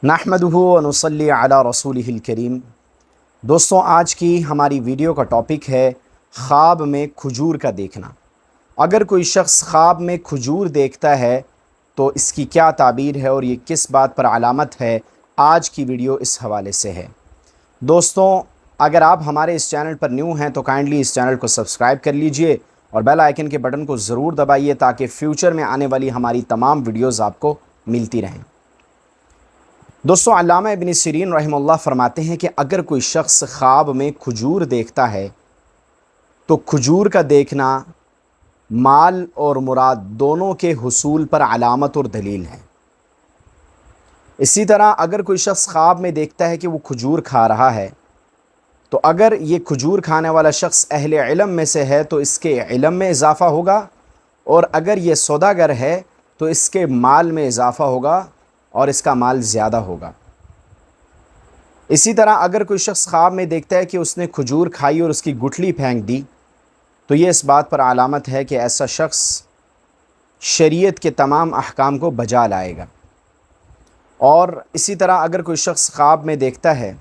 نحمدہ و نصلی علی رسولہ الکریم۔ دوستوں، آج کی ہماری ویڈیو کا ٹاپک ہے خواب میں کھجور کا دیکھنا۔ اگر کوئی شخص خواب میں کھجور دیکھتا ہے تو اس کی کیا تعبیر ہے اور یہ کس بات پر علامت ہے، آج کی ویڈیو اس حوالے سے ہے۔ دوستوں، اگر آپ ہمارے اس چینل پر نیو ہیں تو کائنڈلی اس چینل کو سبسکرائب کر لیجئے اور بیل آئیکن کے بٹن کو ضرور دبائیے تاکہ فیوچر میں آنے والی ہماری تمام ویڈیوز آپ کو ملتی رہیں۔ دوستوں، علامہ ابن سیرین رحمہ اللہ فرماتے ہیں کہ اگر کوئی شخص خواب میں کھجور دیکھتا ہے تو کھجور کا دیکھنا مال اور مراد دونوں کے حصول پر علامت اور دلیل ہے۔ اسی طرح اگر کوئی شخص خواب میں دیکھتا ہے کہ وہ کھجور کھا رہا ہے تو اگر یہ کھجور کھانے والا شخص اہل علم میں سے ہے تو اس کے علم میں اضافہ ہوگا، اور اگر یہ سوداگر ہے تو اس کے مال میں اضافہ ہوگا اور اس کا مال زیادہ ہوگا۔ اسی طرح اگر کوئی شخص خواب میں دیکھتا ہے کہ اس نے کھجور کھائی اور اس کی گٹھلی پھینک دی تو یہ اس بات پر علامت ہے کہ ایسا شخص شریعت کے تمام احکام کو بجا لائے گا۔ اور اسی طرح اگر کوئی شخص خواب میں دیکھتا ہے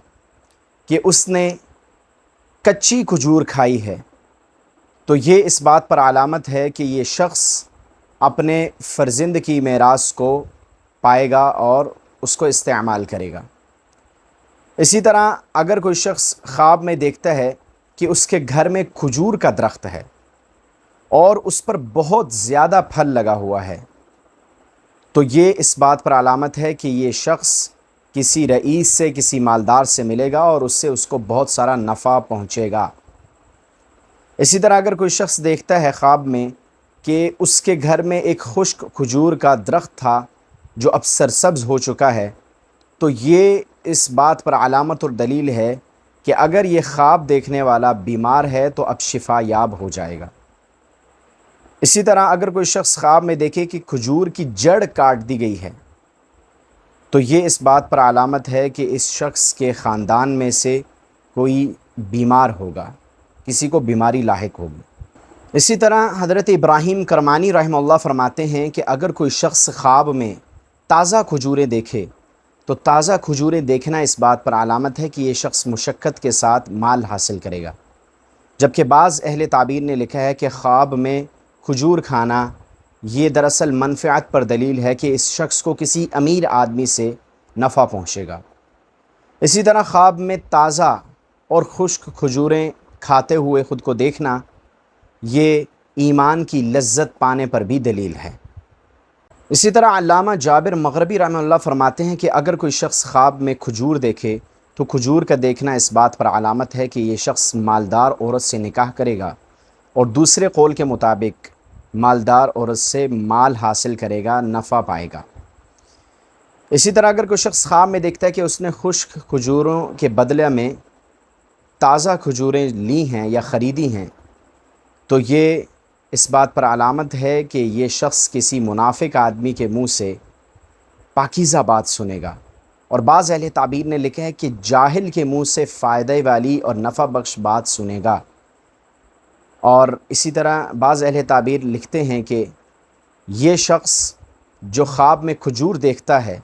کہ اس نے کچی کھجور کھائی ہے تو یہ اس بات پر علامت ہے کہ یہ شخص اپنے فرزند کی میراث کو پائے گا اور اس کو استعمال کرے گا۔ اسی طرح اگر کوئی شخص خواب میں دیکھتا ہے کہ اس کے گھر میں کھجور کا درخت ہے اور اس پر بہت زیادہ پھل لگا ہوا ہے تو یہ اس بات پر علامت ہے کہ یہ شخص کسی رئیس سے، کسی مالدار سے ملے گا اور اس کو بہت سارا نفع پہنچے گا۔ اسی طرح اگر کوئی شخص دیکھتا ہے خواب میں کہ اس کے گھر میں ایک خشک کھجور کا درخت تھا جو اب سرسبز ہو چکا ہے تو یہ اس بات پر علامت اور دلیل ہے کہ اگر یہ خواب دیکھنے والا بیمار ہے تو اب شفا یاب ہو جائے گا۔ اسی طرح اگر کوئی شخص خواب میں دیکھے کہ کھجور کی جڑ کاٹ دی گئی ہے تو یہ اس بات پر علامت ہے کہ اس شخص کے خاندان میں سے کوئی بیمار ہوگا، کسی کو بیماری لاحق ہوگی۔ اسی طرح حضرت ابراہیم کرمانی رحمہ اللہ فرماتے ہیں کہ اگر کوئی شخص خواب میں تازہ کھجوریں دیکھے تو تازہ کھجوریں دیکھنا اس بات پر علامت ہے کہ یہ شخص مشقت کے ساتھ مال حاصل کرے گا، جبکہ بعض اہل تعبیر نے لکھا ہے کہ خواب میں کھجور کھانا یہ دراصل منفعت پر دلیل ہے کہ اس شخص کو کسی امیر آدمی سے نفع پہنچے گا۔ اسی طرح خواب میں تازہ اور خشک کھجوریں کھاتے ہوئے خود کو دیکھنا یہ ایمان کی لذت پانے پر بھی دلیل ہے۔ اسی طرح علامہ جابر مغربی رحمہ اللہ فرماتے ہیں کہ اگر کوئی شخص خواب میں کھجور دیکھے تو کھجور کا دیکھنا اس بات پر علامت ہے کہ یہ شخص مالدار عورت سے نکاح کرے گا اور دوسرے قول کے مطابق مالدار عورت سے مال حاصل کرے گا، نفع پائے گا۔ اسی طرح اگر کوئی شخص خواب میں دیکھتا ہے کہ اس نے خشک کھجوروں کے بدلے میں تازہ کھجوریں لی ہیں یا خریدی ہیں تو یہ اس بات پر علامت ہے کہ یہ شخص کسی منافق آدمی کے منہ سے پاکیزہ بات سنے گا، اور بعض اہل تعبیر نے لکھا ہے کہ جاہل کے منہ سے فائدہ والی اور نفع بخش بات سنے گا۔ اور اسی طرح بعض اہل تعبیر لکھتے ہیں کہ یہ شخص جو خواب میں کھجور دیکھتا ہے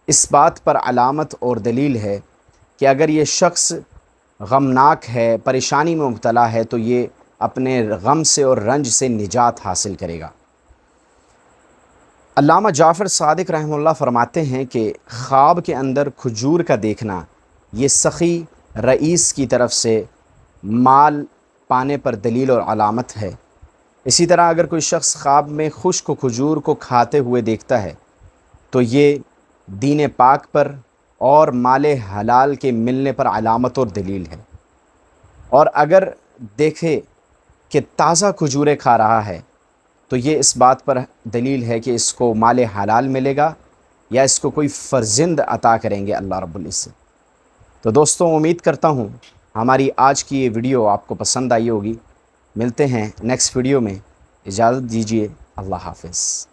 اس بات پر علامت اور دلیل ہے کہ اگر یہ شخص غمناک ہے، پریشانی میں مبتلا ہے تو یہ اپنے غم سے اور رنج سے نجات حاصل کرے گا۔ علامہ جعفر صادق رحمہ اللہ فرماتے ہیں کہ خواب کے اندر کھجور کا دیکھنا یہ سخی رئیس کی طرف سے مال پانے پر دلیل اور علامت ہے۔ اسی طرح اگر کوئی شخص خواب میں خشک کھجور کو کھاتے ہوئے دیکھتا ہے تو یہ دین پاک پر اور مال حلال کے ملنے پر علامت اور دلیل ہے۔ اور اگر دیکھے کہ تازہ کھجوریں کھا رہا ہے تو یہ اس بات پر دلیل ہے کہ اس کو مال حلال ملے گا یا اس کو کوئی فرزند عطا کریں گے اللہ رب العزت۔ تو دوستوں، امید کرتا ہوں ہماری آج کی یہ ویڈیو آپ کو پسند آئی ہوگی۔ ملتے ہیں نیکسٹ ویڈیو میں، اجازت دیجیے، اللہ حافظ۔